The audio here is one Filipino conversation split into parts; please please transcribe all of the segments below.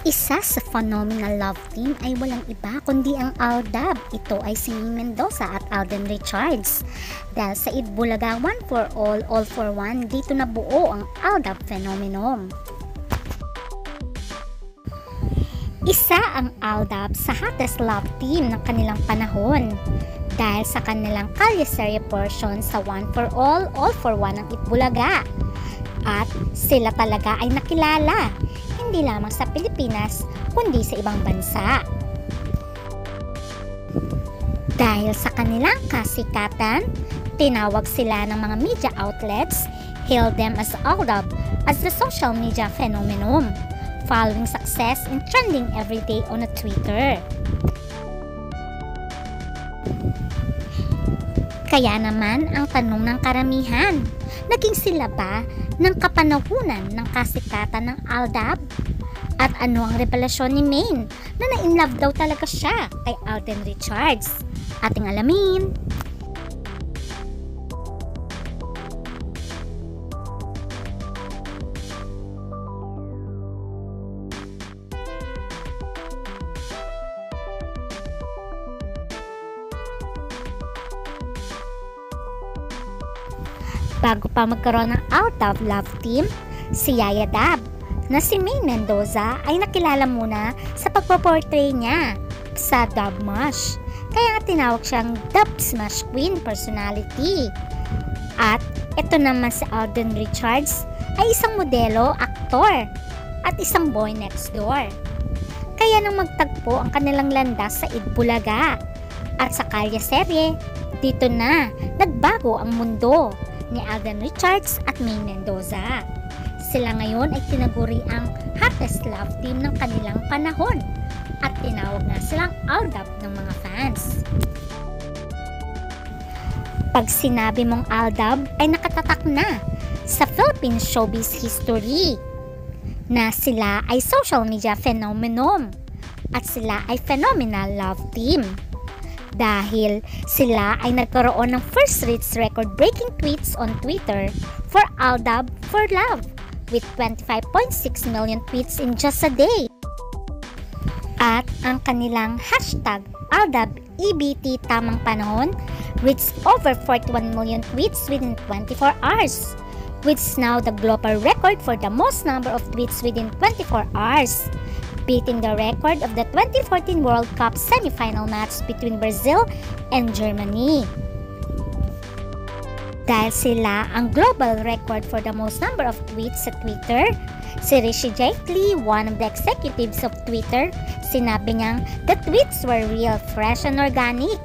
Isa sa phenomenal love team ay walang iba kundi ang Aldab. Ito ay si Ming Mendoza at Alden Richards. Dahil sa Itbulaga One for All for One, dito nabuo ang Aldab phenomenon. Isa ang Aldab sa hottest love team ng kanilang panahon dahil sa kanilang kalye-serye portion sa One for All for One ng Itbulaga. At sila talaga ay nakilala hindi lamang sa Pilipinas kundi sa ibang bansa. Dahil sa kanilang kasikatan, tinawag sila ng mga media outlets, hailed them as Aldab as the social media phenomenon, following success in trending every day on a Twitter. Kaya naman ang tanong ng karamihan, naging sila ba ng kapanahunan ng kasikatan ng Aldab? At ano ang revelasyon ni Maine na na-inlove daw talaga siya kay Alden Richards? Ating alamin. Bago pa magkaroon ng Aldab love team, si Yaya Dab na si Ming Mendoza ay nakilala muna sa pagpo-portray niya sa Dub Smash. Kaya nga tinawag siyang Dub Smash Queen personality. At ito naman si Alden Richards ay isang modelo, aktor at isang boy next door. Kaya nang magtagpo ang kanilang landas sa Itbulaga at sa kalye-serye, dito na nagbago ang mundo ni Alden Richards at Ming Mendoza. Sila ngayon ay tinaguri ang hottest love team ng kanilang panahon at tinawag na silang Aldab ng mga fans. Pag sinabi mong Aldab ay nakatatak na sa Philippine showbiz history na sila ay social media phenomenon at sila ay phenomenal love team. Dahil sila ay nagkaroon ng first reach record-breaking tweets on Twitter for Aldab for Love with 25.6 million tweets in just a day. At ang kanilang hashtag AldabEBT tamang panahon reached over 41 million tweets within 24 hours, which is now the global record for the most number of tweets within 24 hours. Beating the record of the 2014 World Cup semifinal match between Brazil and Germany. Dahil sila ang global record for the most number of tweets sa Twitter, si Rishi Jaitley, one of the executives of Twitter, sinabi niyang the tweets were real, fresh and organic.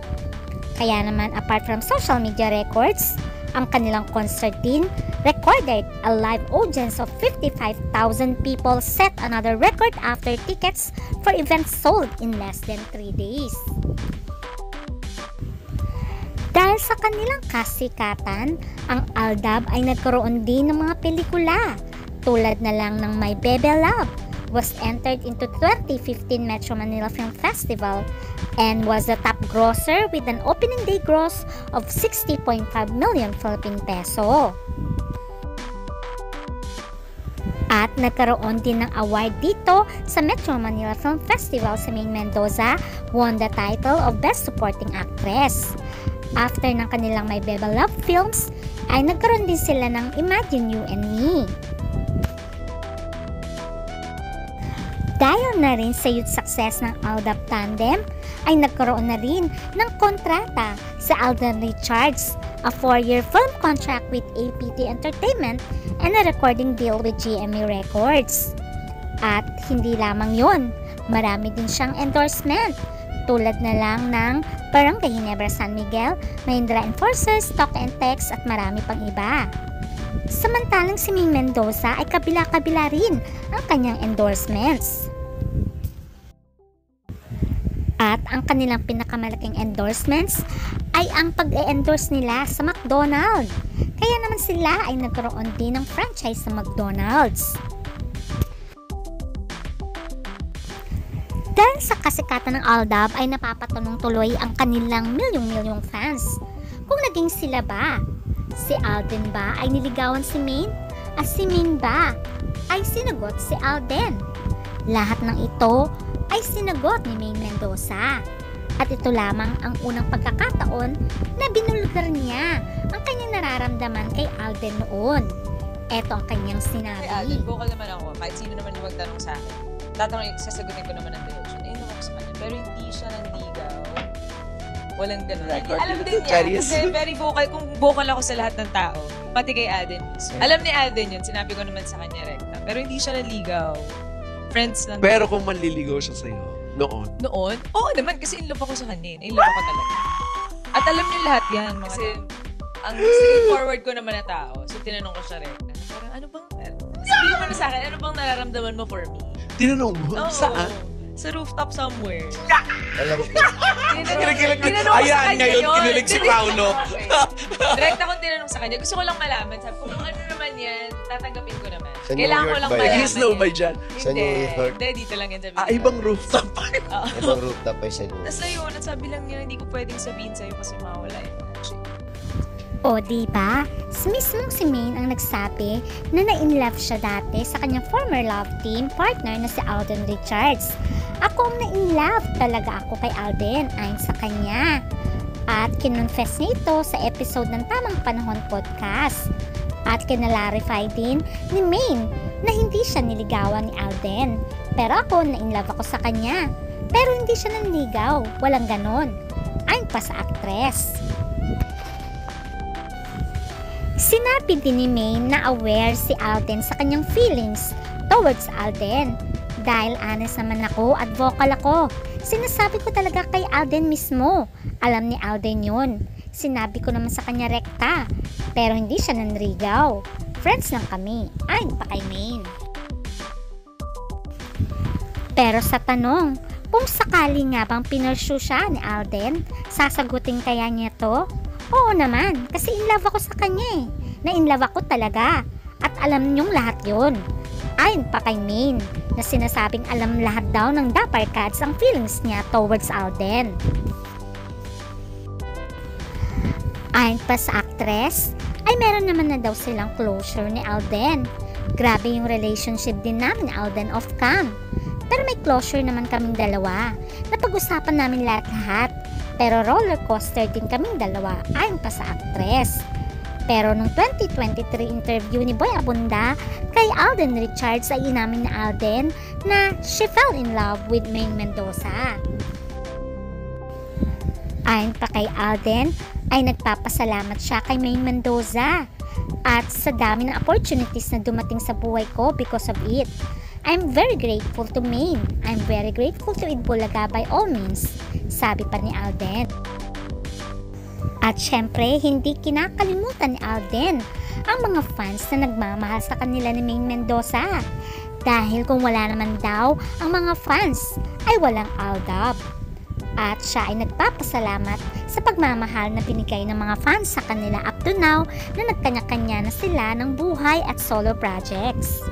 Kaya naman apart from social media records, ang kanilang concert din recorded a live audience of 55,000 people, set another record after tickets for events sold in less than 3 days. Dahil sa kanilang kasikatan, ang Aldab ay nagkaroon din ng mga pelikula tulad na lang ng My Bebe Love was entered into 2015 Metro Manila Film Festival and was the top grosser with an opening day gross of 60.5 million Philippine peso. At nagkaroon din ng award dito sa Metro Manila Film Festival. Si Ming Mendoza won the title of Best Supporting Actress. After ng kanilang My Bebe Love films, ay nagkaroon din sila ng Imagine You and Me. Dahil na rin sa youth success ng Aldab tandem, ay nagkaroon na rin ng kontrata sa Alden Richards, a 4-year film contract with APT Entertainment and a recording deal with GMA Records. At hindi lamang yon, marami din siyang endorsement tulad na lang ng Barangay Ginebra San Miguel, Mahindra Enforcers, Talk and Text at marami pang iba. Samantalang si Ming Mendoza ay kabila-kabila rin ang kanyang endorsements. At ang kanilang pinakamalaking endorsements ay ang pag-e-endorse nila sa McDonald's. Kaya naman sila ay nagkaroon din ng franchise sa McDonald's. Dahil sa kasikatan ng Aldab ay napapatanong tuloy ang kanilang milyong-milyong fans kung naging sila ba. Si Alden ba ay niligawan si Maine? At si Maine ba ay sinagot si Alden? Lahat ng ito ay sinagot ni Maine Mendoza. At ito lamang ang unang pagkakataon na binulgar niya ang kanyang nararamdaman kay Alden noon. Eto ang kanyang Kay Alden, sinabi. vocal naman ako. Kahit sino naman yung magtanong sa akin. Sasagutin ko naman ang devotion. Ayun ako sa kanya. Pero hindi siya nanligaw. Walang ganun. Record. Alam din niya. Curious. Kasi very vocal. Kung vocal ako sa lahat ng tao. Pati kay Alden. Alam ni Alden yun. Sinabi ko naman sa kanya rekta. Pero hindi siya nanligaw. Friends lang. Pero kung manliligaw siya sa'yo, noon. Noon? Oo naman. Kasi in love ako sa kanya. In love ako talaga. At alam niyo lahat yan. Kasi ang straightforward ko naman na tao. So tinanong ko siya rekta. Parang ano bang... Sabi naman sa akin, ano bang nararamdaman mo for me? Tinanong mo? Oo. Saan? Sa rooftop somewhere. Alam ko. Kinikilig. Tinanong ko sa Ayan, kanya ngayon, yun. kinilig si Paolo. Direct akong tinanong sa kanya. Gusto ko lang malaman. Sabi ko, kung ano naman yan, tatanggapin ko naman. Sa New Kailangan ko York lang ba yan? malaman. Nag-snow ba yan. dyan? Sa New York. Hindi, dito lang yan sabi. Ibang rooftop pa. Oo. Ibang rooftop ay sa New Tapos ayun, at sabi lang niya, hindi ko pwedeng sabihin sa'yo kasi mawala yung magic. O diba? Mismong si Maine ang nagsabi na na-inlove siya dati sa kanyang former love team partner na si Alden Richards. Ako ang na-inlove talaga ako kay Alden ayon sa kanya. At kinonfess niya ito sa episode ng Tamang Panahon podcast. At kinalarify din ni Maine na hindi siya niligawan ni Alden. Pero ako na-inlove ako sa kanya. Pero hindi siya nanligaw. Walang ganon. Ayon pa sa actress. Sinabi din ni Maine na aware si Alden sa kanyang feelings towards Alden. Dahil honest naman ako at vocal ako. Sinasabi ko talaga kay Alden mismo. Alam ni Alden yun. Sinabi ko naman sa kanya rekta. Pero hindi siya nanrigaw. Friends lang kami. Ayon pa kay Maine. Pero sa tanong, kung sakali nga bang pinursue siya ni Alden, sasagutin kaya niya to? Oo naman, kasi in love ako sa kanya eh. Na in love ako talaga. At alam niyong lahat yun. Ayon pa kay Maine, na sinasabing alam lahat daw ng Dapper Cats ang feelings niya towards Alden. Ayon pa sa actress, ay meron naman na daw silang closure ni Alden. Grabe yung relationship din namin ni Alden off-cam. Pero may closure naman kaming dalawa. Napag-usapan namin lahat. Pero roller coaster din kaming dalawa ayon pa sa actress. Pero nung 2023 interview ni Boy Abunda kay Alden Richards ay inamin ni Alden na she fell in love with Maine Mendoza. Ayon pa kay Alden ay nagpapasalamat siya kay Maine Mendoza at sa dami ng opportunities na dumating sa buhay ko because of it. I'm very grateful to Maine. I'm very grateful to Itbulaga by all means, sabi pa ni Alden. At syempre, hindi kinakalimutan ni Alden ang mga fans na nagmamahal sa kanila ni Maine Mendoza. Dahil kung wala naman daw ang mga fans, ay walang Aldab. At siya ay nagpapasalamat sa pagmamahal na binigay ng mga fans sa kanila up to now na nagkanya-kanya na sila ng buhay at solo projects.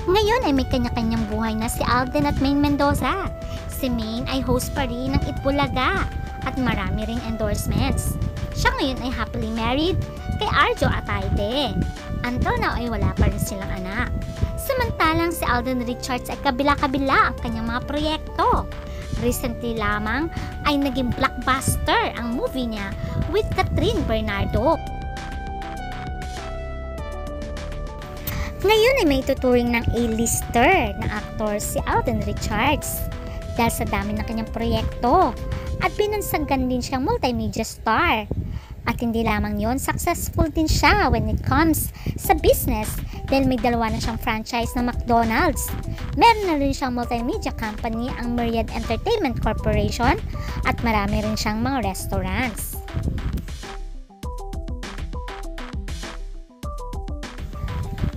Ngayon ay may kanya-kanyang buhay na si Alden at Maine Mendoza. Si Maine ay host pa rin ng Itbulaga at marami ring endorsements. Siya ngayon ay happily married kay Arjo Atayde. Until now ay wala pa rin silang anak. Samantalang si Alden Richards ay kabila-kabila ang kanyang mga proyekto. Recently lamang ay naging blockbuster ang movie niya with Catherine Bernardo. Ngayon ay may tuturing ng A-lister na aktor si Alden Richards dahil sa dami ng kanyang proyekto at binansagan din siyang multimedia star. At hindi lamang yon, successful din siya when it comes sa business dahil may dalawa na siyang franchise ng McDonald's. Meron na rin siyang multimedia company ang Myriad Entertainment Corporation at marami rin siyang mga restaurants.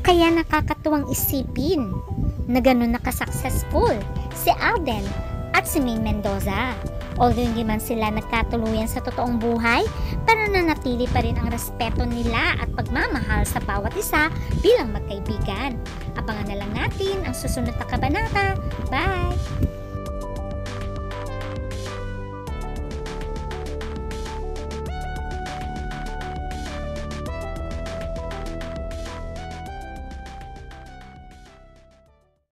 Kaya nakakatuwang isipin na ganun nakasuccessful si Alden at si Maine Mendoza. Although hindi man sila nagkatuluyan sa totoong buhay, pero nanatili pa rin ang respeto nila at pagmamahal sa bawat isa bilang magkaibigan. Abangan na lang natin ang susunod na kabanata. Bye!